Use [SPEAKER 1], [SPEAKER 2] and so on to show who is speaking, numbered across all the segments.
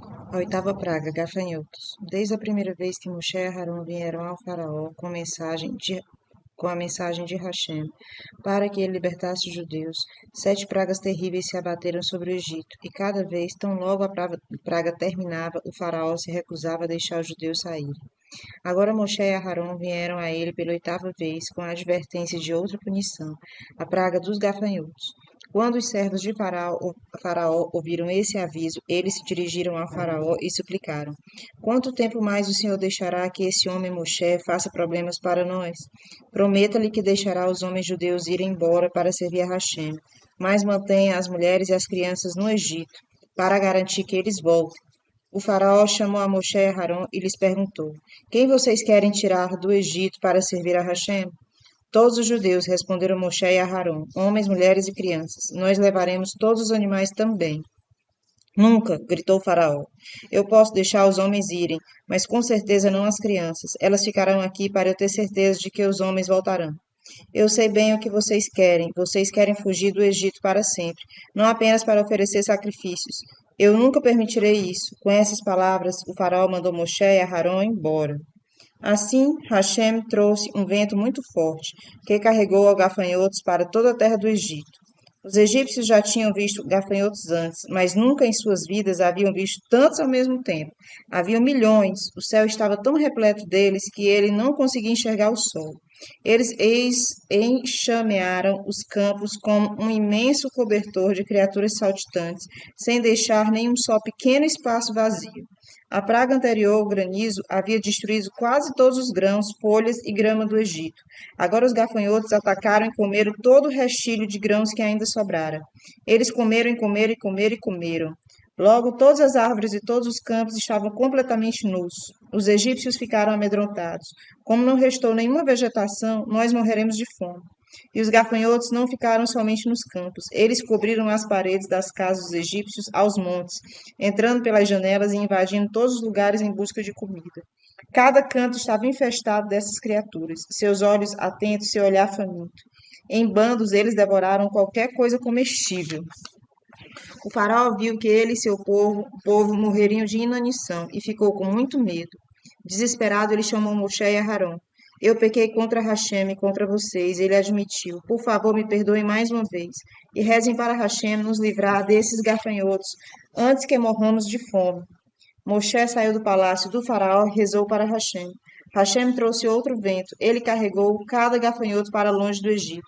[SPEAKER 1] A oitava praga, gafanhotos. Desde a primeira vez que Moshe e Aarão vieram ao faraó com a mensagem de Hashem, para que ele libertasse os judeus, 7 pragas terríveis se abateram sobre o Egito, e cada vez, tão logo a praga terminava, o faraó se recusava a deixar os judeus saírem. Agora Moshe e Aarão vieram a ele pela oitava vez, com a advertência de outra punição, a praga dos gafanhotos. Quando os servos de Faraó ouviram esse aviso, eles se dirigiram ao Faraó e suplicaram: Quanto tempo mais o Senhor deixará que esse homem Moshe faça problemas para nós? Prometa-lhe que deixará os homens judeus irem embora para servir a Hashem, mas mantenha as mulheres e as crianças no Egito, para garantir que eles voltem. O faraó chamou a Moshe e Aarão e lhes perguntou: Quem vocês querem tirar do Egito para servir a Hashem? Todos os judeus responderam Moshe e Aarão, homens, mulheres e crianças. Nós levaremos todos os animais também. Nunca, gritou o faraó. Eu posso deixar os homens irem, mas com certeza não as crianças. Elas ficarão aqui para eu ter certeza de que os homens voltarão. Eu sei bem o que vocês querem. Vocês querem fugir do Egito para sempre, não apenas para oferecer sacrifícios. Eu nunca permitirei isso. Com essas palavras, o faraó mandou Moshe e Aarão embora. Assim, Hashem trouxe um vento muito forte, que carregou os gafanhotos para toda a terra do Egito. Os egípcios já tinham visto gafanhotos antes, mas nunca em suas vidas haviam visto tantos ao mesmo tempo. Haviam milhões, o céu estava tão repleto deles que ele não conseguia enxergar o sol. Eles enxamearam os campos como um imenso cobertor de criaturas saltitantes, sem deixar nenhum só pequeno espaço vazio. A praga anterior, o granizo, havia destruído quase todos os grãos, folhas e grama do Egito. Agora os gafanhotos atacaram e comeram todo o restilho de grãos que ainda sobrara. Eles comeram e comeram e comeram e comeram. Logo todas as árvores e todos os campos estavam completamente nus. Os egípcios ficaram amedrontados. Como não restou nenhuma vegetação, nós morreremos de fome. E os gafanhotos não ficaram somente nos campos. Eles cobriram as paredes das casas dos egípcios aos montes, entrando pelas janelas e invadindo todos os lugares em busca de comida. Cada canto estava infestado dessas criaturas, seus olhos atentos, seu olhar faminto. Em bandos, eles devoraram qualquer coisa comestível. O faraó viu que ele e seu povo morreriam de inanição e ficou com muito medo. Desesperado, ele chamou Moshe e Aarão. Eu pequei contra Hashem e contra vocês, ele admitiu. Por favor, me perdoem mais uma vez. E rezem para Hashem nos livrar desses gafanhotos antes que morramos de fome. Moshe saiu do palácio do faraó e rezou para Hashem. Hashem trouxe outro vento. Ele carregou cada gafanhoto para longe do Egito.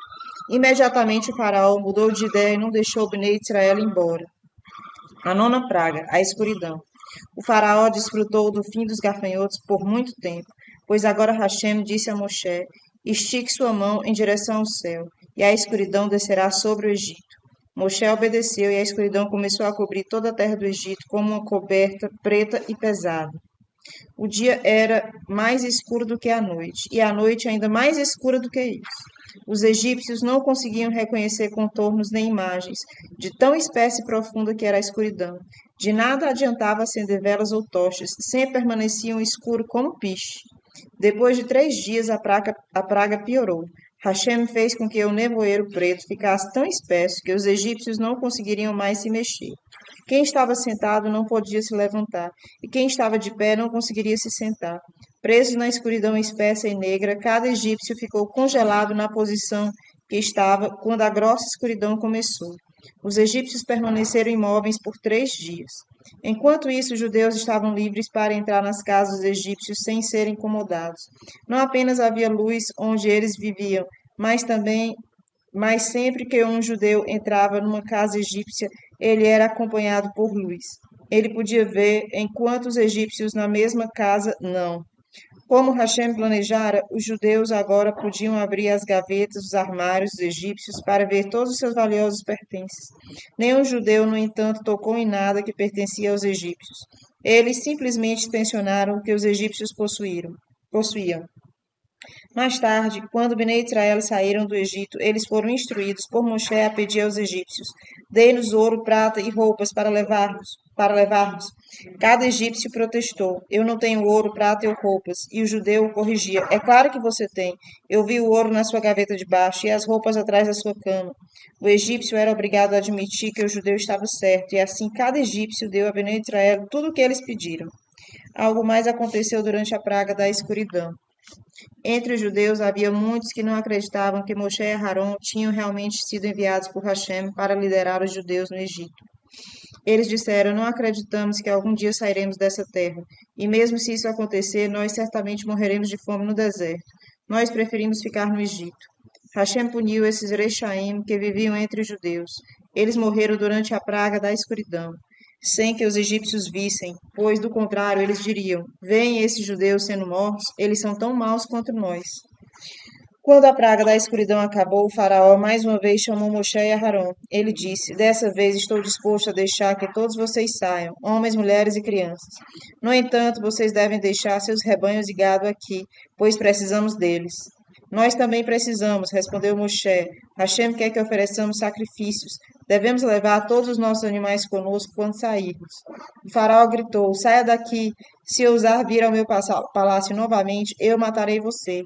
[SPEAKER 1] Imediatamente o faraó mudou de ideia e não deixou Bnei Israel embora. A nona praga, a escuridão. O faraó desfrutou do fim dos gafanhotos por muito tempo, pois agora Hashem disse a Moshe: Estique sua mão em direção ao céu, e a escuridão descerá sobre o Egito. Moshe obedeceu e a escuridão começou a cobrir toda a terra do Egito como uma coberta preta e pesada. O dia era mais escuro do que a noite, e a noite ainda mais escura do que isso. Os egípcios não conseguiam reconhecer contornos nem imagens, de tão espessa e profunda que era a escuridão. De nada adiantava acender velas ou tochas, sempre permaneciam escuro como piche. Depois de 3 dias, a praga piorou. Hashem fez com que o nevoeiro preto ficasse tão espesso que os egípcios não conseguiriam mais se mexer. Quem estava sentado não podia se levantar, e quem estava de pé não conseguiria se sentar. Preso na escuridão espessa e negra, cada egípcio ficou congelado na posição que estava quando a grossa escuridão começou. Os egípcios permaneceram imóveis por 3 dias. Enquanto isso, os judeus estavam livres para entrar nas casas dos egípcios sem serem incomodados. Não apenas havia luz onde eles viviam, mas sempre que um judeu entrava numa casa egípcia, ele era acompanhado por luz. Ele podia ver, enquanto os egípcios na mesma casa não. Como Hashem planejara, os judeus agora podiam abrir as gavetas dos armários dos egípcios para ver todos os seus valiosos pertences. Nenhum judeu, no entanto, tocou em nada que pertencia aos egípcios. Eles simplesmente inspecionaram o que os egípcios possuíam. Mais tarde, quando Bnei Israel saíram do Egito, eles foram instruídos por Moshe a pedir aos egípcios: dê-nos ouro, prata e roupas para levarmos. Cada egípcio protestou: eu não tenho ouro, prata ou roupas. E o judeu o corrigia: é claro que você tem. Eu vi o ouro na sua gaveta de baixo e as roupas atrás da sua cama. O egípcio era obrigado a admitir que o judeu estava certo, e assim cada egípcio deu a Bnei Israel tudo o que eles pediram. Algo mais aconteceu durante a praga da escuridão. Entre os judeus havia muitos que não acreditavam que Moshe e Aharon tinham realmente sido enviados por Hashem para liderar os judeus no Egito. Eles disseram: não acreditamos que algum dia sairemos dessa terra, e mesmo se isso acontecer, nós certamente morreremos de fome no deserto. Nós preferimos ficar no Egito. Hashem puniu esses Rechaim que viviam entre os judeus. Eles morreram durante a praga da escuridão, sem que os egípcios vissem, pois, do contrário, eles diriam: veem esses judeus sendo mortos, eles são tão maus quanto nós. Quando a praga da escuridão acabou, o faraó mais uma vez chamou Moshe e Aharon. Ele disse: dessa vez estou disposto a deixar que todos vocês saiam, homens, mulheres e crianças. No entanto, vocês devem deixar seus rebanhos e gado aqui, pois precisamos deles. Nós também precisamos, respondeu Moshe. Hashem quer que ofereçamos sacrifícios. Devemos levar todos os nossos animais conosco quando sairmos. O faraó gritou: saia daqui. Se ousar vir ao meu palácio novamente, eu matarei você.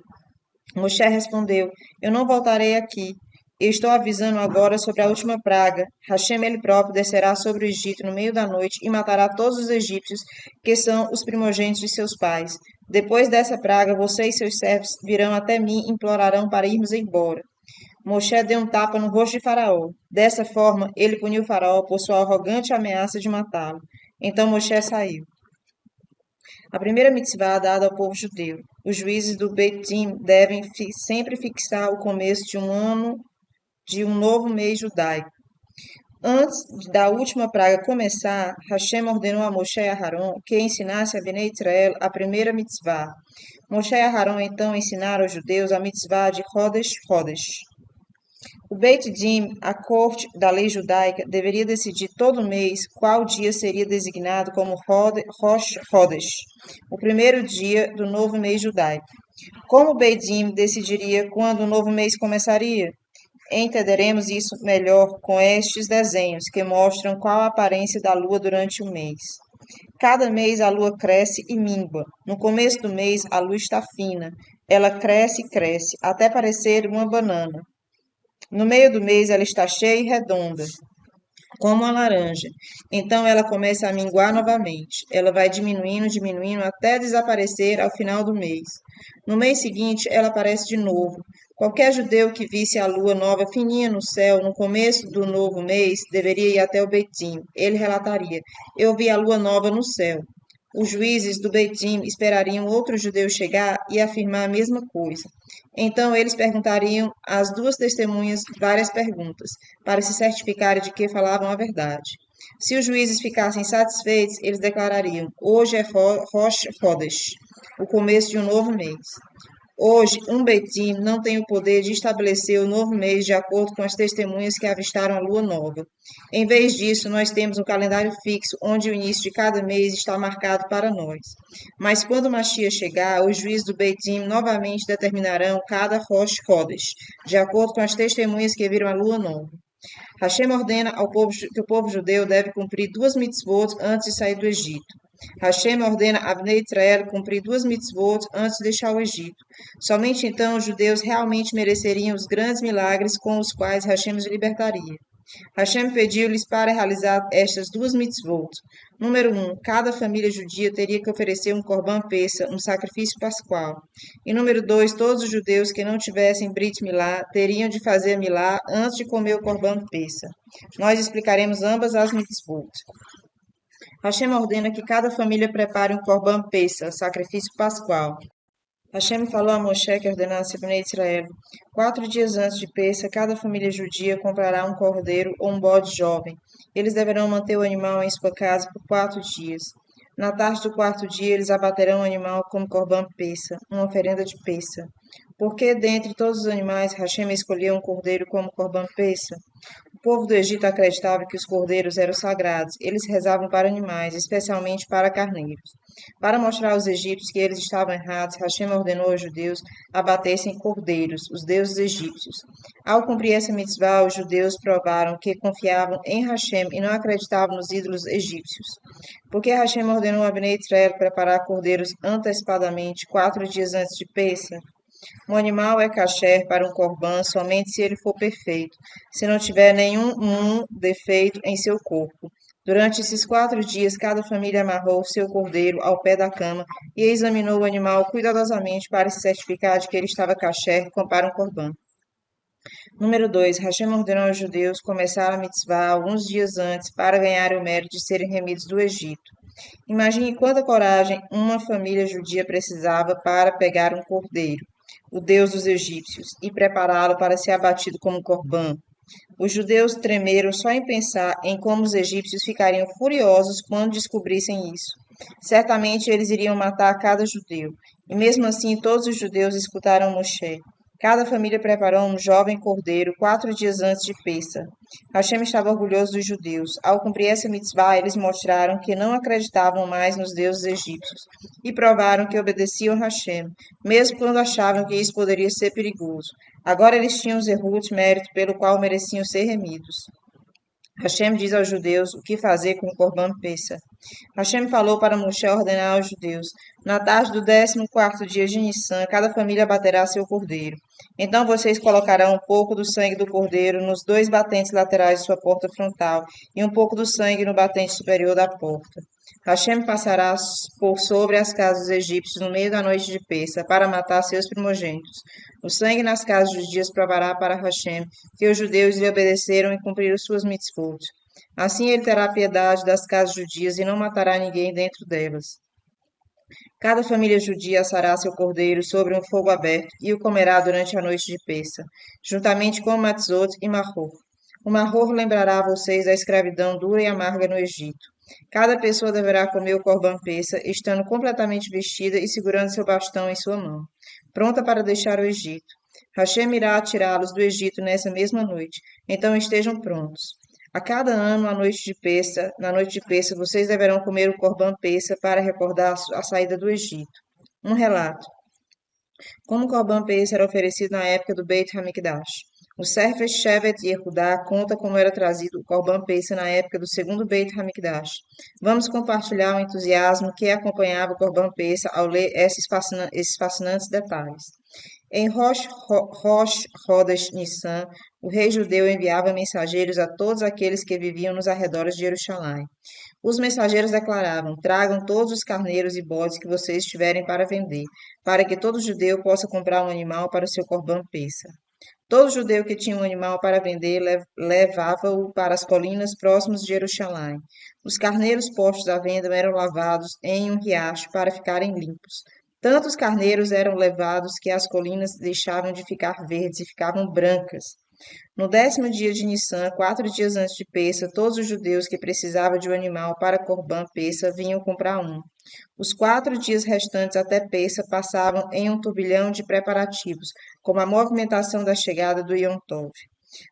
[SPEAKER 1] Moshe respondeu: eu não voltarei aqui. Eu estou avisando agora sobre a última praga. Hashem ele próprio descerá sobre o Egito no meio da noite e matará todos os egípcios, que são os primogênitos de seus pais. Depois dessa praga, você e seus servos virão até mim e implorarão para irmos embora. Moshe deu um tapa no rosto de Faraó. Dessa forma, ele puniu Faraó por sua arrogante ameaça de matá-lo. Então Moshe saiu. A primeira mitzvah dada ao povo judeu. Os juízes do Beit Din devem sempre fixar o começo de um ano de um novo mês judaico. Antes da última praga começar, Hashem ordenou a Moshe e Aharon que ensinasse a Bnei Israel a primeira mitzvah. Moshe e Aharon então ensinaram aos judeus a mitzvah de Chodesh Chodesh. O Beit Din, a corte da lei judaica, deveria decidir todo mês qual dia seria designado como Rosh Chodesh, o primeiro dia do novo mês judaico. Como o Beit Din decidiria quando o novo mês começaria? Entenderemos isso melhor com estes desenhos, que mostram qual a aparência da lua durante o mês. Cada mês a lua cresce e mingua. No começo do mês, a lua está fina. Ela cresce e cresce, até parecer uma banana. No meio do mês, ela está cheia e redonda, como a laranja. Então, ela começa a minguar novamente. Ela vai diminuindo, diminuindo, até desaparecer ao final do mês. No mês seguinte, ela aparece de novo. Qualquer judeu que visse a lua nova fininha no céu no começo do novo mês deveria ir até o Beit Din. Ele relataria: eu vi a lua nova no céu. Os juízes do Beit Din esperariam outro judeu chegar e afirmar a mesma coisa. Então eles perguntariam às duas testemunhas várias perguntas, para se certificarem de que falavam a verdade. Se os juízes ficassem satisfeitos, eles declarariam: hoje é Rosh Chodesh, o começo de um novo mês. Hoje, um Beit Din não tem o poder de estabelecer o novo mês de acordo com as testemunhas que avistaram a lua nova. Em vez disso, nós temos um calendário fixo onde o início de cada mês está marcado para nós. Mas quando o Mashiach chegar, os juízes do Beit Din novamente determinarão cada Rosh Chodesh, de acordo com as testemunhas que viram a lua nova. Hashem ordena ao povo que o povo judeu deve cumprir 2 mitzvot antes de sair do Egito. Hashem ordena a Bnei Israel cumprir 2 mitzvot antes de deixar o Egito. Somente então os judeus realmente mereceriam os grandes milagres com os quais Hashem os libertaria. Hashem pediu-lhes para realizar estas 2 mitzvot. Número 1, cada família judia teria que oferecer um korban pesa, um sacrifício pascual. E número 2, todos os judeus que não tivessem Brit Milá teriam de fazer Milá antes de comer o korban pesa. Nós explicaremos ambas as mitzvot. Hashem ordena que cada família prepare um korban pesa, sacrifício pascual. Hashem falou a Moshe que ordenasse a Bnei Israel: 4 dias antes de Pêssah, cada família judia comprará um cordeiro ou um bode jovem. Eles deverão manter o animal em sua casa por 4 dias. Na tarde do 4º dia, eles abaterão o animal como korban pesa, uma oferenda de Pêssah. Por que dentre todos os animais Hashem escolheu um cordeiro como korban pesa? O O povo do Egito acreditava que os cordeiros eram sagrados. Eles rezavam para animais, especialmente para carneiros. Para mostrar aos egípcios que eles estavam errados, Hashem ordenou aos judeus abatessem cordeiros, os deuses egípcios. Ao cumprir essa mitzvah, os judeus provaram que confiavam em Hashem e não acreditavam nos ídolos egípcios. Porque Hashem ordenou a Bnei Israel preparar cordeiros antecipadamente, 4 dias antes de Pêssah. Um animal é kasher para um corban somente se ele for perfeito, se não tiver nenhum defeito em seu corpo. Durante esses 4 dias, cada família amarrou seu cordeiro ao pé da cama e examinou o animal cuidadosamente para se certificar de que ele estava kasher para um corban. Número 2. Hashem ordenou aos judeus começar a mitzvah alguns dias antes para ganhar o mérito de serem remidos do Egito. Imagine quanta coragem uma família judia precisava para pegar um cordeiro, o deus dos egípcios, e prepará-lo para ser abatido como corban. Os judeus tremeram só em pensar em como os egípcios ficariam furiosos quando descobrissem isso. Certamente eles iriam matar cada judeu. E mesmo assim todos os judeus escutaram Moshe. Cada família preparou um jovem cordeiro 4 dias antes de Pêssah. Hashem estava orgulhoso dos judeus. Ao cumprir essa mitzvah, eles mostraram que não acreditavam mais nos deuses egípcios e provaram que obedeciam a Hashem, mesmo quando achavam que isso poderia ser perigoso. Agora eles tinham zehut, mérito pelo qual mereciam ser remidos. Hashem diz aos judeus o que fazer com o Corban Pêssah. Hashem falou para Moshe ordenar aos judeus: na tarde do 14º dia de Nissan, cada família abaterá seu cordeiro. Então vocês colocarão um pouco do sangue do cordeiro nos 2 batentes laterais de sua porta frontal e um pouco do sangue no batente superior da porta. Hashem passará por sobre as casas dos egípcios no meio da noite de Pêssah para matar seus primogênitos. O sangue nas casas dos dias provará para Hashem que os judeus lhe obedeceram e cumpriram suas mitzvot. Assim ele terá piedade das casas judias e não matará ninguém dentro delas. Cada família judia assará seu cordeiro sobre um fogo aberto e o comerá durante a noite de Pêssah, juntamente com matzot e marror. O marror lembrará a vocês da escravidão dura e amarga no Egito. Cada pessoa deverá comer o corban Pêssah, estando completamente vestida e segurando seu bastão em sua mão, pronta para deixar o Egito. Hashem irá tirá-los do Egito nessa mesma noite, então estejam prontos. A cada ano, na noite de Pêssah, vocês deverão comer o corban Pêssah para recordar a saída do Egito. Um relato. Como o corban Pêssah era oferecido na época do Beit HaMikdash. O Sefer Shevet Yehudá conta como era trazido o corban Pêssah na época do segundo Beit HaMikdash. Vamos compartilhar o entusiasmo que acompanhava o corban Pêssah ao ler esses fascinantes detalhes. Em Rosh Chodesh Nissan, o rei judeu enviava mensageiros a todos aqueles que viviam nos arredores de Jerusalém. Os mensageiros declaravam: tragam todos os carneiros e bodes que vocês tiverem para vender, para que todo judeu possa comprar um animal para o seu corban Pêssah. Todo judeu que tinha um animal para vender levava-o para as colinas próximas de Jerusalém. Os carneiros postos à venda eram lavados em um riacho para ficarem limpos. Tantos carneiros eram levados que as colinas deixavam de ficar verdes e ficavam brancas. No 10º dia de Nissan, 4 dias antes de Pêssah, todos os judeus que precisavam de um animal para Corban Pêssah vinham comprar um. Os 4 dias restantes até Pêssah passavam em um turbilhão de preparativos, como a movimentação da chegada do Yom Tov.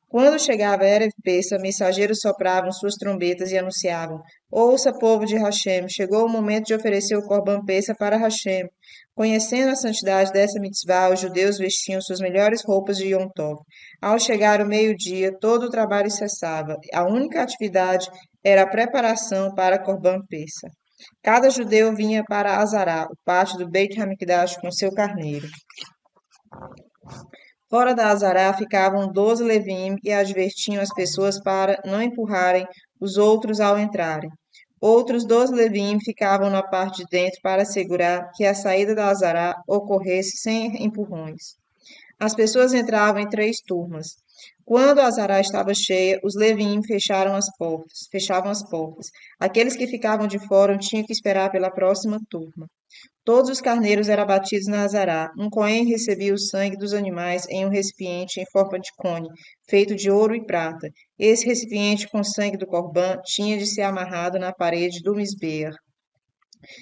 [SPEAKER 1] Quando chegava a Erev Pêssah, mensageiros sopravam suas trombetas e anunciavam: ouça, povo de Hashem, chegou o momento de oferecer o Corban Pêssah para Hashem. Conhecendo a santidade dessa mitzvah, os judeus vestiam suas melhores roupas de Yom Tov. Ao chegar o meio-dia, todo o trabalho cessava. A única atividade era a preparação para Corban Pêssah. Cada judeu vinha para Azará, o pátio do Beit HaMikdash, com seu carneiro. Fora da Azará ficavam 12 Levim e advertiam as pessoas para não empurrarem os outros ao entrarem. Outros 12 Levim ficavam na parte de dentro para assegurar que a saída da Azará ocorresse sem empurrões. As pessoas entravam em 3 turmas. Quando a Azará estava cheia, os Levim fechavam as portas. Aqueles que ficavam de fora tinham que esperar pela próxima turma. Todos os carneiros eram abatidos na Azará. Um cohen recebia o sangue dos animais em um recipiente em forma de cone, feito de ouro e prata. Esse recipiente com sangue do Corban tinha de ser amarrado na parede do Misbeer.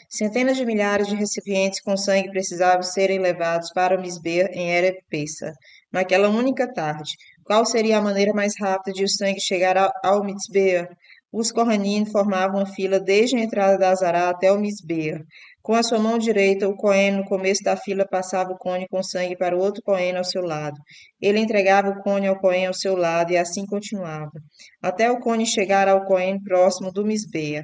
[SPEAKER 1] Centenas de milhares de recipientes com sangue precisavam serem levados para o Misbeer em Erev Pêssah, naquela única tarde. Qual seria a maneira mais rápida de o sangue chegar ao Mitzbeah? Os Kohanim formavam uma fila desde a entrada da Azará até o Mitzbeah. Com a sua mão direita, o Cohen no começo da fila passava o cone com sangue para o outro Cohen ao seu lado. Ele entregava o cone ao Cohen ao seu lado e assim continuava, até o cone chegar ao Cohen próximo do Misbeah.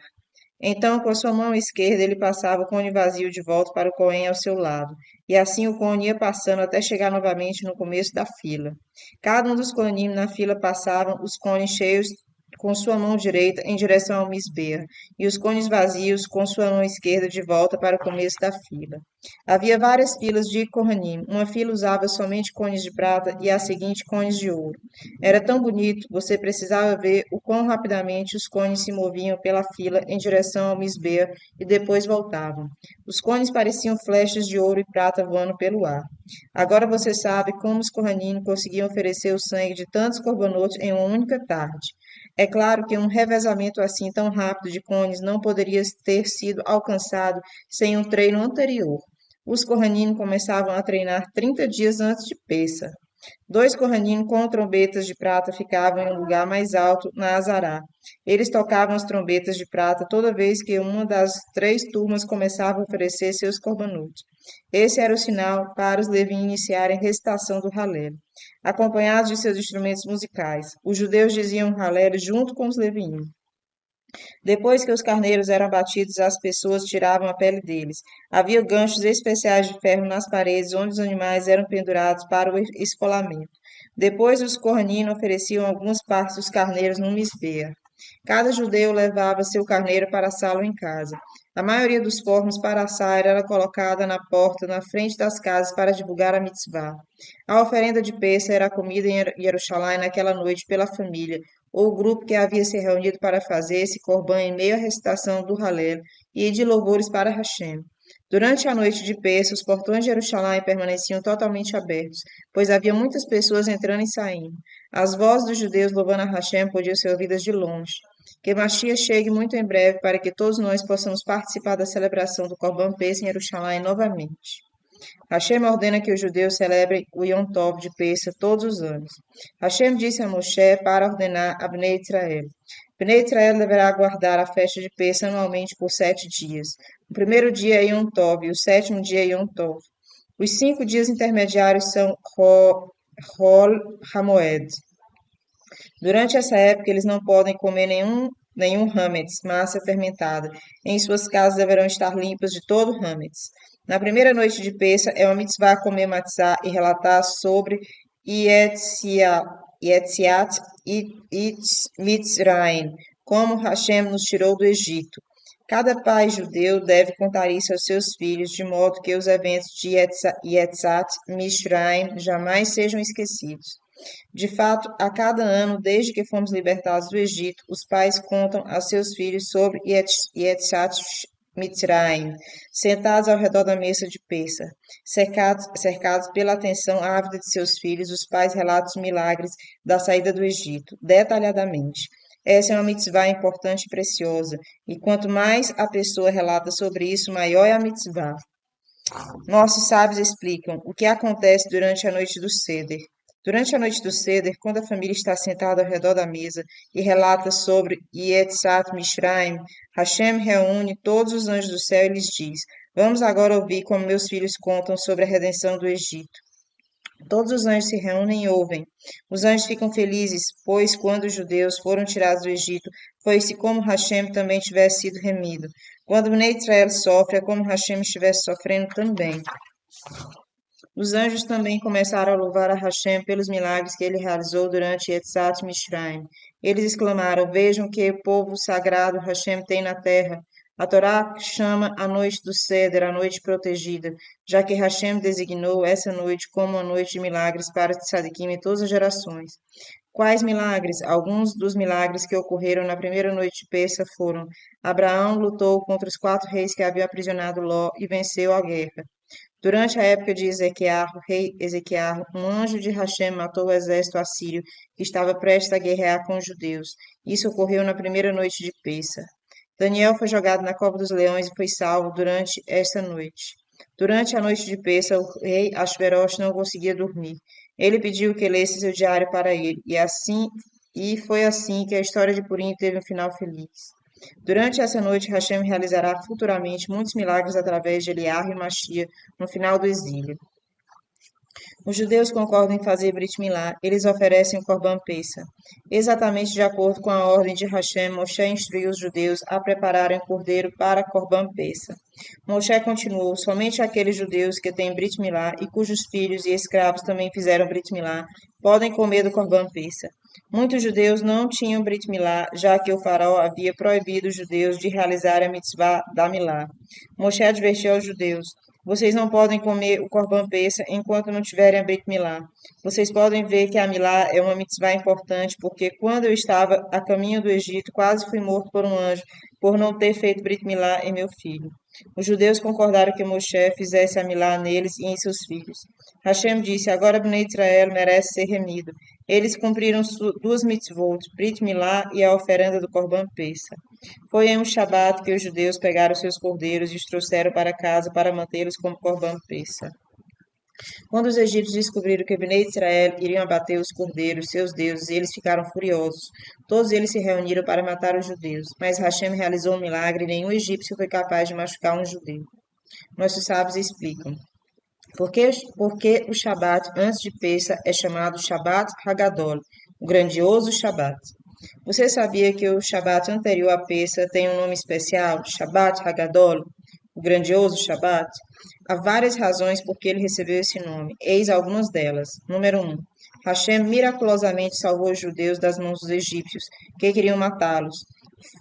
[SPEAKER 1] Então, com a sua mão esquerda, ele passava o cone vazio de volta para o Cohen ao seu lado, e assim o cone ia passando até chegar novamente no começo da fila. Cada um dos Kohanim na fila passavam os cones cheios com sua mão direita em direção ao Misbeah, e os cones vazios com sua mão esquerda de volta para o começo da fila. Havia várias filas de Kohanim. Uma fila usava somente cones de prata e a seguinte cones de ouro. Era tão bonito, você precisava ver o quão rapidamente os cones se moviam pela fila em direção ao Misbeah e depois voltavam. Os cones pareciam flechas de ouro e prata voando pelo ar. Agora você sabe como os Kohanim conseguiam oferecer o sangue de tantos corbanotes em uma única tarde. É claro que um revezamento assim tão rápido de cones não poderia ter sido alcançado sem um treino anterior. Os Kohanim começavam a treinar 30 dias antes de Pêssar. 2 Kohanim com trombetas de prata ficavam em um lugar mais alto na Azará. Eles tocavam as trombetas de prata toda vez que uma das 3 turmas começava a oferecer seus corbanotes. Esse era o sinal para os Levi iniciarem a recitação do Halel, acompanhados de seus instrumentos musicais. Os judeus diziam o Halel junto com os levinos. Depois que os carneiros eram abatidos, as pessoas tiravam a pele deles. Havia ganchos especiais de ferro nas paredes onde os animais eram pendurados para o esfolamento. Depois, os Kohanim ofereciam algumas partes dos carneiros no misbeah. Cada judeu levava seu carneiro para assá-lo em casa. A maioria dos fornos para assar era colocada na porta, na frente das casas, para divulgar a mitzvah. A oferenda de Pêssar era comida em Jerusalém naquela noite pela família, ou o grupo que havia se reunido para fazer esse corban em meio à recitação do Halel e de louvores para Hashem. Durante a noite de Pêssar, os portões de Jerusalém permaneciam totalmente abertos, pois havia muitas pessoas entrando e saindo. As vozes dos judeus louvando a Hashem podiam ser ouvidas de longe. Que Mashiach chegue muito em breve para que todos nós possamos participar da celebração do Corban Pêssar em Jerusalém novamente. Hashem ordena que os judeus celebrem o Yom Tov de Pêssar todos os anos. Hashem disse a Moshe para ordenar a Bnei Israel. Bnei Israel deverá guardar a festa de Pêssar anualmente por 7 dias. O primeiro dia é Yom Tov e o sétimo dia é Yom Tov. Os 5 dias intermediários são Hol Hamoed. Durante essa época, eles não podem comer nenhum hametz, massa fermentada. Em suas casas deverão estar limpas de todo hametz. Na primeira noite de Pêssar, é uma mitzvah comer matzá e relatar sobre Yetziat Mitzrayim, como Hashem nos tirou do Egito. Cada pai judeu deve contar isso aos seus filhos, de modo que os eventos de Yetziat Mitzrayim jamais sejam esquecidos. De fato, a cada ano, desde que fomos libertados do Egito, os pais contam a seus filhos sobre Yetziat Mitzrayim, sentados ao redor da mesa de Pêssar. Cercados pela atenção ávida de seus filhos, os pais relatam os milagres da saída do Egito, detalhadamente. Essa é uma mitzvah importante e preciosa, e quanto mais a pessoa relata sobre isso, maior é a mitzvah. Nossos sábios explicam o que acontece durante a noite do Seder. Durante a noite do Seder, quando a família está sentada ao redor da mesa e relata sobre Yetzat Mishraim, Hashem reúne todos os anjos do céu e lhes diz: Vamos agora ouvir como meus filhos contam sobre a redenção do Egito. Todos os anjos se reúnem e ouvem. Os anjos ficam felizes, pois quando os judeus foram tirados do Egito, foi-se como Hashem também tivesse sido remido. Quando Bnei Israel sofre, é como Hashem estivesse sofrendo também. Os anjos também começaram a louvar a Hashem pelos milagres que ele realizou durante Yetzat Mishraim. Eles exclamaram: Vejam que povo sagrado Hashem tem na terra. A Torá chama a noite do Seder, a noite protegida, já que Hashem designou essa noite como uma noite de milagres para Tzadikim em todas as gerações. Quais milagres? Alguns dos milagres que ocorreram na primeira noite de Pêssar foram: Abraão lutou contra os 4 reis que haviam aprisionado Ló e venceu a guerra. Durante a época de Ezequiel, rei Ezequiel, um anjo de Hashem matou o exército assírio que estava prestes a guerrear com os judeus. Isso ocorreu na primeira noite de Pêssar. Daniel foi jogado na cova dos leões e foi salvo durante esta noite. Durante a noite de Pêssar, o rei Ashverosh não conseguia dormir. Ele pediu que lesse seu diário para ele, e foi assim que a história de Purim teve um final feliz. Durante essa noite, Hashem realizará futuramente muitos milagres através de Eliar e Machia no final do exílio. Os judeus concordam em fazer Brit Milá, eles oferecem o Corban Pessa. Exatamente de acordo com a ordem de Hashem, Moshe instruiu os judeus a prepararem o cordeiro para Corban Pessa. Moshe continuou: somente aqueles judeus que têm Brit Milá e cujos filhos e escravos também fizeram Brit Milá podem comer do Corban Pessa. Muitos judeus não tinham Brit Milá, já que o faraó havia proibido os judeus de realizar a mitzvah da Milá. Moshe advertiu aos judeus: vocês não podem comer o Corban Pessa enquanto não tiverem a Brit Milá. Vocês podem ver que a Milá é uma mitzvah importante, porque quando eu estava a caminho do Egito, quase fui morto por um anjo, por não ter feito Brit Milá em meu filho. Os judeus concordaram que Moshe fizesse a Milá neles e em seus filhos. Hashem disse: agora Bnei Israel merece ser remido. Eles cumpriram duas mitzvot, Brit Milá e a oferenda do Corban Pessa. Foi em um Shabat que os judeus pegaram seus cordeiros e os trouxeram para casa para mantê-los como Corban Pessa. Quando os egípcios descobriram que Bnei Israel iriam abater os cordeiros, seus deuses, eles ficaram furiosos. Todos eles se reuniram para matar os judeus, mas Hashem realizou um milagre e nenhum egípcio foi capaz de machucar um judeu. Nossos sábios explicam. Por que o Shabat antes de Pessa é chamado Shabat Hagadol, o grandioso Shabat? Você sabia que o Shabat anterior a Pessa tem um nome especial, Shabat Hagadol, o grandioso Shabat? Há várias razões por que ele recebeu esse nome. Eis algumas delas. Número 1. Hashem miraculosamente salvou os judeus das mãos dos egípcios, que queriam matá-los.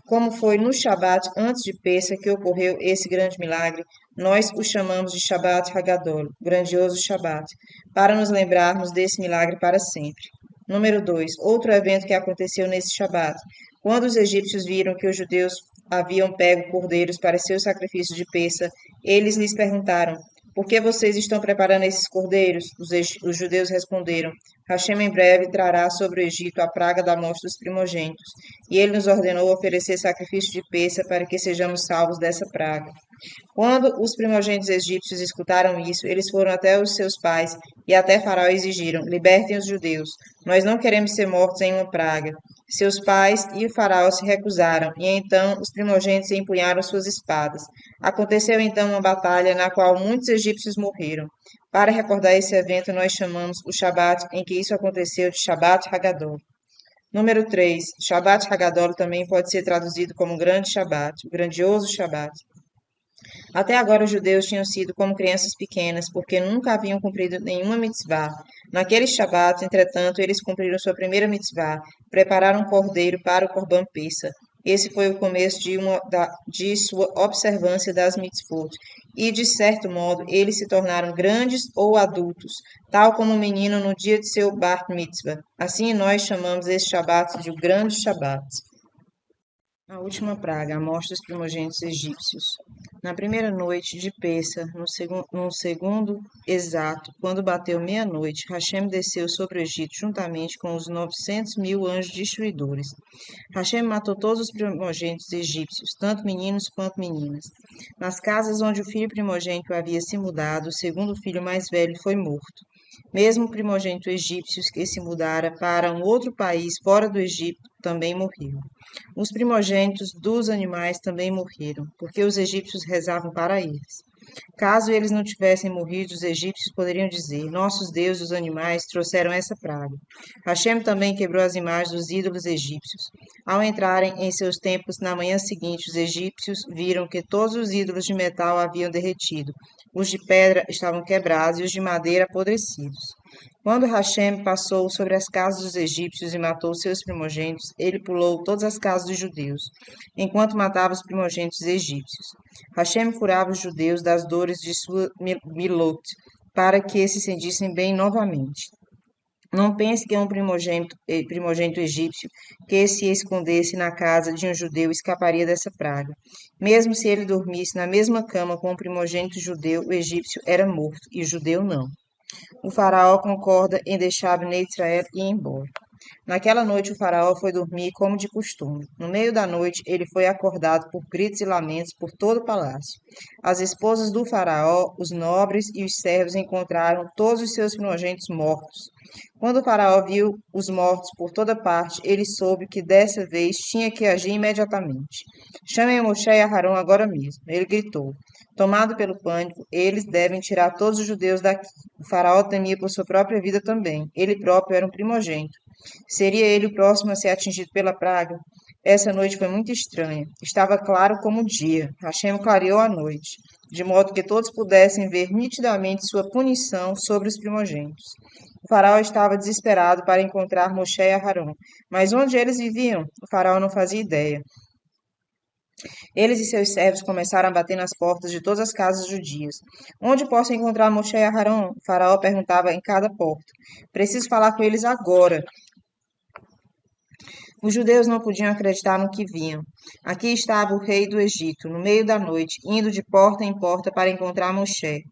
[SPEAKER 1] Como foi no Shabat antes de Pessa que ocorreu esse grande milagre, nós o chamamos de Shabat Hagadol, grandioso Shabat, para nos lembrarmos desse milagre para sempre. Número 2. Outro evento que aconteceu nesse Shabat. Quando os egípcios viram que os judeus haviam pego cordeiros para seus sacrifícios de Pessa, eles lhes perguntaram: por que vocês estão preparando esses cordeiros? Os judeus responderam: Hashem em breve trará sobre o Egito a praga da morte dos primogênitos, e ele nos ordenou oferecer sacrifício de Pessa para que sejamos salvos dessa praga. Quando os primogênitos egípcios escutaram isso, eles foram até os seus pais e até Faraó exigiram: libertem os judeus. Nós não queremos ser mortos em uma praga. Seus pais e o Faraó se recusaram, e então os primogênitos empunharam suas espadas. Aconteceu então uma batalha na qual muitos egípcios morreram. Para recordar esse evento, nós chamamos o Shabat em que isso aconteceu de Shabat Hagadol. Número 3. Shabat Hagadol também pode ser traduzido como grande Shabat, o grandioso Shabat. Até agora os judeus tinham sido como crianças pequenas, porque nunca haviam cumprido nenhuma mitzvah. Naquele Shabat, entretanto, eles cumpriram sua primeira mitzvah, prepararam um cordeiro para o Corban Pessa. Esse foi o começo de sua observância das mitzvot, e, de certo modo, eles se tornaram grandes ou adultos, tal como um menino no dia de seu Bar Mitzvah. Assim nós chamamos esse Shabat de o grande Shabat. A última praga, a morte dos primogênitos egípcios. Na primeira noite de Pessa, no segundo exato, quando bateu meia-noite, Hashem desceu sobre o Egito juntamente com os 900.000 anjos destruidores. Hashem matou todos os primogênitos egípcios, tanto meninos quanto meninas. Nas casas onde o filho primogênito havia se mudado, o segundo filho mais velho foi morto. Mesmo o primogênito egípcio que se mudara para um outro país fora do Egito também morreu. Os primogênitos dos animais também morreram, porque os egípcios rezavam para eles. Caso eles não tivessem morrido, os egípcios poderiam dizer: nossos deuses, os animais, trouxeram essa praga. Hashem também quebrou as imagens dos ídolos egípcios. Ao entrarem em seus templos na manhã seguinte, os egípcios viram que todos os ídolos de metal haviam derretido. Os de pedra estavam quebrados e os de madeira apodrecidos. Quando Hashem passou sobre as casas dos egípcios e matou seus primogênitos, ele pulou todas as casas dos judeus, enquanto matava os primogênitos egípcios. Hashem curava os judeus das dores de sua milot, para que se sentissem bem novamente. Não pense que um primogênito egípcio que se escondesse na casa de um judeu escaparia dessa praga. Mesmo se ele dormisse na mesma cama com um primogênito judeu, o egípcio era morto, e o judeu não. O faraó concorda em deixar Bnei Israel ir embora. Naquela noite o faraó foi dormir como de costume. No meio da noite ele foi acordado por gritos e lamentos por todo o palácio. As esposas do faraó, os nobres e os servos encontraram todos os seus primogênitos mortos. Quando o faraó viu os mortos por toda parte, ele soube que dessa vez tinha que agir imediatamente. Chamem a Moshe e a Arão agora mesmo. Ele gritou. Tomado pelo pânico, eles devem tirar todos os judeus daqui. O faraó temia por sua própria vida também. Ele próprio era um primogênito. Seria ele o próximo a ser atingido pela praga? Essa noite foi muito estranha. Estava claro como o dia. Hashem clareou a noite, de modo que todos pudessem ver nitidamente sua punição sobre os primogênitos. O faraó estava desesperado para encontrar Moshe e Aharon, mas onde eles viviam? O faraó não fazia ideia. Eles e seus servos começaram a bater nas portas de todas as casas judias. Onde posso encontrar Moshe e Aharon? O faraó perguntava em cada porta. Preciso falar com eles agora. Os judeus não podiam acreditar no que viam. Aqui estava o rei do Egito, no meio da noite, indo de porta em porta para encontrar Moshe.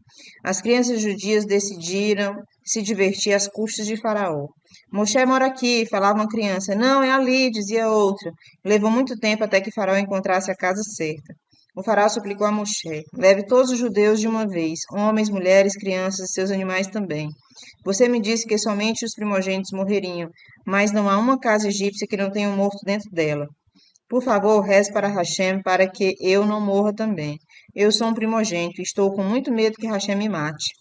[SPEAKER 1] As crianças judias decidiram se divertir às custas de Faraó. Moshe mora aqui, falava uma criança. Não, é ali, dizia outra. Levou muito tempo até que Faraó encontrasse a casa certa. O faraó suplicou a Moshe: leve todos os judeus de uma vez, homens, mulheres, crianças e seus animais também. Você me disse que somente os primogênitos morreriam, mas não há uma casa egípcia que não tenha um morto dentro dela. Por favor, reze para Hashem para que eu não morra também. Eu sou um primogênito e estou com muito medo que Hashem me mate.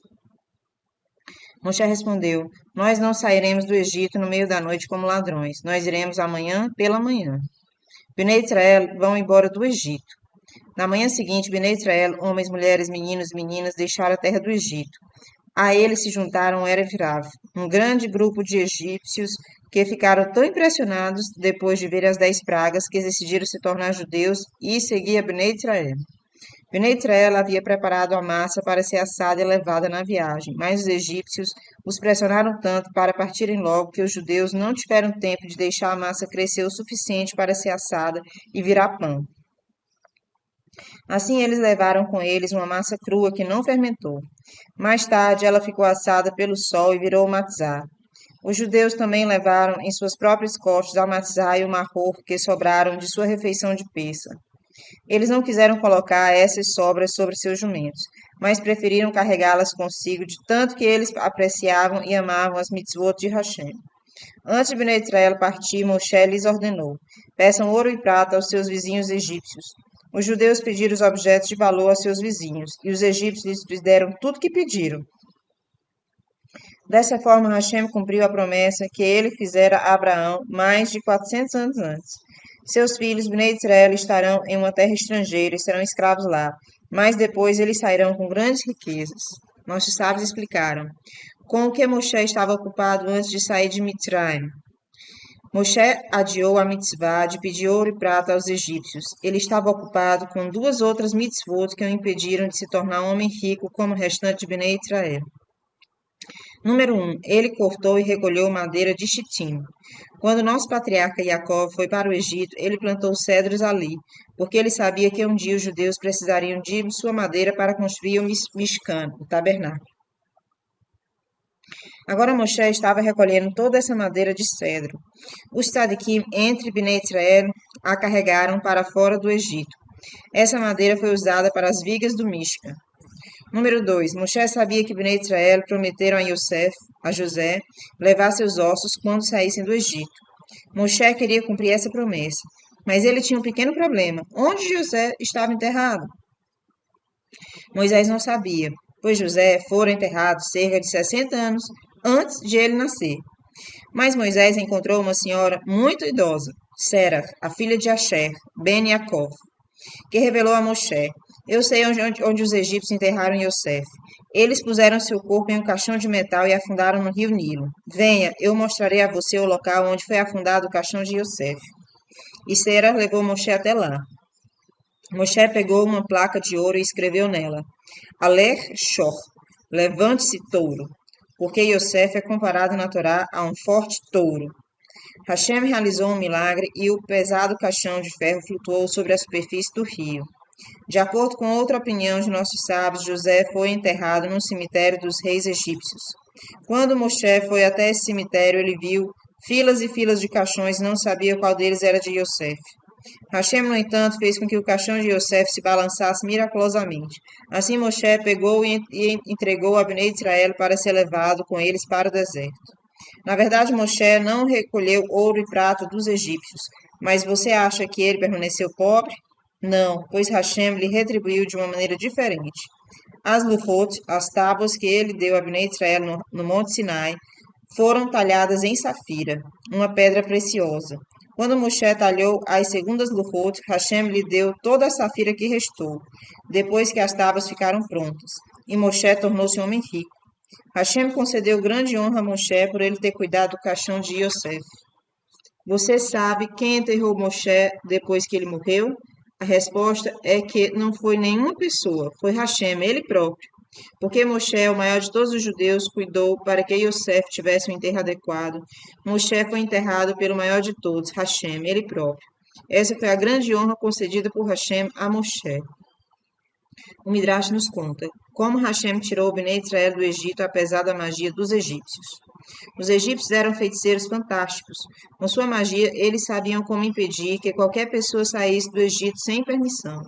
[SPEAKER 1] Moshe respondeu: nós não sairemos do Egito no meio da noite como ladrões. Nós iremos amanhã pela manhã. Bnei Israel vão embora do Egito. Na manhã seguinte, Bnei Israel, homens, mulheres, meninos e meninas, deixaram a terra do Egito. A eles se juntaram Erev Rav, um grande grupo de egípcios que ficaram tão impressionados depois de ver as 10 pragas que decidiram se tornar judeus e seguir a Bnei Israel. Bnei Israel havia preparado a massa para ser assada e levada na viagem, mas os egípcios os pressionaram tanto para partirem logo que os judeus não tiveram tempo de deixar a massa crescer o suficiente para ser assada e virar pão. Assim eles levaram com eles uma massa crua que não fermentou. Mais tarde ela ficou assada pelo sol e virou matzá. Os judeus também levaram em suas próprias costas a matzá e o maror que sobraram de sua refeição de peça. Eles não quiseram colocar essas sobras sobre seus jumentos, mas preferiram carregá-las consigo, de tanto que eles apreciavam e amavam as mitzvot de Hashem. Antes de Bnei Israel partir, Moshe lhes ordenou: peçam ouro e prata aos seus vizinhos egípcios. Os judeus pediram os objetos de valor a seus vizinhos, e os egípcios lhes deram tudo o que pediram. Dessa forma, Hashem cumpriu a promessa que ele fizera a Abraão mais de 400 anos antes. Seus filhos, Bnei Israel, estarão em uma terra estrangeira e serão escravos lá, mas depois eles sairão com grandes riquezas. Nossos sábios explicaram com o que Moshe estava ocupado antes de sair de Mitzrayim. Moshe adiou a mitzvah de pedir ouro e prata aos egípcios. Ele estava ocupado com 2 outras mitzvot que o impediram de se tornar um homem rico como o restante de Bnei Israel. Número 1. Ele cortou e recolheu madeira de Chitim. Quando nosso patriarca Jacó foi para o Egito, ele plantou cedros ali, porque ele sabia que um dia os judeus precisariam de sua madeira para construir o Mishkan, o tabernáculo. Agora Moshe estava recolhendo toda essa madeira de cedro. Os tzadikim entre Bnei Israel a carregaram para fora do Egito. Essa madeira foi usada para as vigas do Mishkan. Número 2. Moshe sabia que Bnei Israel prometeram a José, levar seus ossos quando saíssem do Egito. Moshe queria cumprir essa promessa, mas ele tinha um pequeno problema. Onde José estava enterrado? Moisés não sabia, pois José fora enterrado cerca de 60 anos antes de ele nascer. Mas Moisés encontrou uma senhora muito idosa, Serach, a filha de Asher, Ben Yaakov, que revelou a Moshe: eu sei onde os egípcios enterraram Yosef. Eles puseram seu corpo em um caixão de metal e afundaram no rio Nilo. Venha, eu mostrarei a você o local onde foi afundado o caixão de Yosef. E Serach levou Moshe até lá. Moshe pegou uma placa de ouro e escreveu nela: Alech Shor, levante-se touro, porque Yosef é comparado na Torá a um forte touro. Hashem realizou um milagre e o pesado caixão de ferro flutuou sobre a superfície do rio. De acordo com outra opinião de nossos sábios, José foi enterrado no cemitério dos reis egípcios. Quando Moshe foi até esse cemitério, ele viu Filas e filas de caixões, não sabia qual deles era de Yosef. Hashem, no entanto, fez com que o caixão de Yosef se balançasse miraculosamente. Assim Moshe pegou e entregou a Bnei Israel para ser levado com eles para o deserto. Na verdade, Moshe não recolheu ouro e prata dos egípcios, mas você acha que ele permaneceu pobre? Não, pois Hashem lhe retribuiu de uma maneira diferente. As luchot, as tábuas que ele deu a Bnei Israel no Monte Sinai, foram talhadas em safira, uma pedra preciosa. Quando Moshe talhou as segundas luchot, Hashem lhe deu toda a safira que restou, depois que as tábuas ficaram prontas, e Moshe tornou-se um homem rico. Hashem concedeu grande honra a Moshe por ele ter cuidado do caixão de Yosef. Você sabe quem enterrou Moshe depois que ele morreu? A resposta é que não foi nenhuma pessoa, foi Hashem, ele próprio. Porque Moshe, o maior de todos os judeus, cuidou para que Yosef tivesse um enterro adequado. Moshe foi enterrado pelo maior de todos, Hashem, ele próprio. Essa foi a grande honra concedida por Hashem a Moshe. O Midrash nos conta como Hashem tirou o Bnei Israel do Egito apesar da magia dos egípcios. Os egípcios eram feiticeiros fantásticos. Com sua magia, eles sabiam como impedir que qualquer pessoa saísse do Egito sem permissão.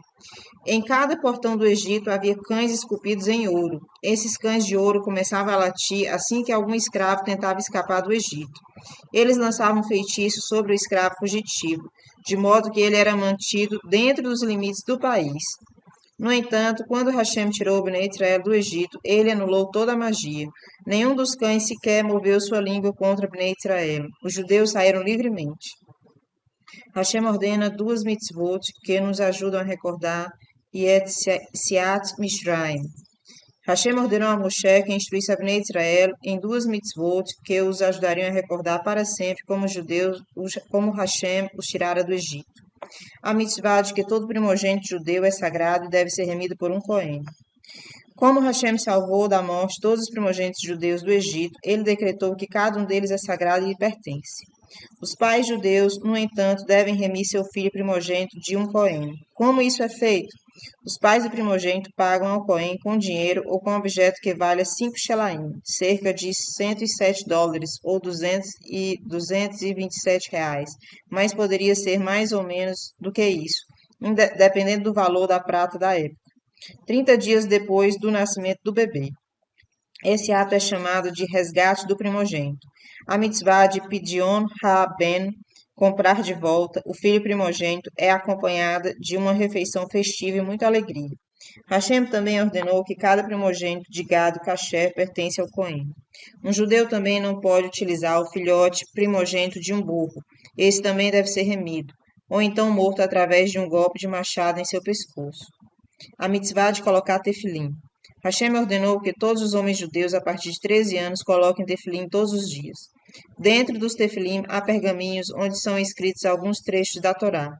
[SPEAKER 1] Em cada portão do Egito havia cães esculpidos em ouro. Esses cães de ouro começavam a latir assim que algum escravo tentava escapar do Egito. Eles lançavam feitiços sobre o escravo fugitivo, de modo que ele era mantido dentro dos limites do país. No entanto, quando Hashem tirou o Bnei Israel do Egito, ele anulou toda a magia. Nenhum dos cães sequer moveu sua língua contra Bnei Israel. Os judeus saíram livremente. Hashem ordena duas mitzvot que nos ajudam a recordar Yetziat Mitzrayim. Hashem ordenou a Moshe que instruísse a Bnei Israel em duas mitzvot que os ajudariam a recordar para sempre como os judeus, como Hashem os tirara do Egito. A mitzvah de que todo primogênito judeu é sagrado e deve ser remido por um Cohen. Como Hashem salvou da morte todos os primogênitos judeus do Egito, ele decretou que cada um deles é sagrado e lhe pertence. Os pais judeus, no entanto, devem remir seu filho primogênito de um Cohen. Como isso é feito? Os pais do primogênito pagam ao Cohen com dinheiro ou com objeto que valha 5 shelaim, cerca de $107 ou 227 reais, mas poderia ser mais ou menos do que isso, dependendo do valor da prata da época. 30 dias depois do nascimento do bebê. Esse ato é chamado de resgate do primogênito. A mitzvah de Pidyon ha-ben, comprar de volta, o filho primogênito, é acompanhada de uma refeição festiva e muita alegria. Hashem também ordenou que cada primogênito de gado kasher pertence ao Cohen. Um judeu também não pode utilizar o filhote primogênito de um burro. Esse também deve ser remido, ou então morto através de um golpe de machado em seu pescoço. A mitzvah de colocar tefilim. Hashem ordenou que todos os homens judeus a partir de 13 anos coloquem tefilim todos os dias. Dentro dos tefilim há pergaminhos onde são escritos alguns trechos da Torá.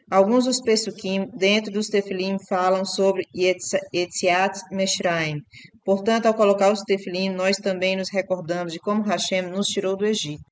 [SPEAKER 1] Alguns dos pesukim dentro dos tefilim falam sobre Yetziat Mitzrayim. Portanto, ao colocar os tefilim, nós também nos recordamos de como Hashem nos tirou do Egito.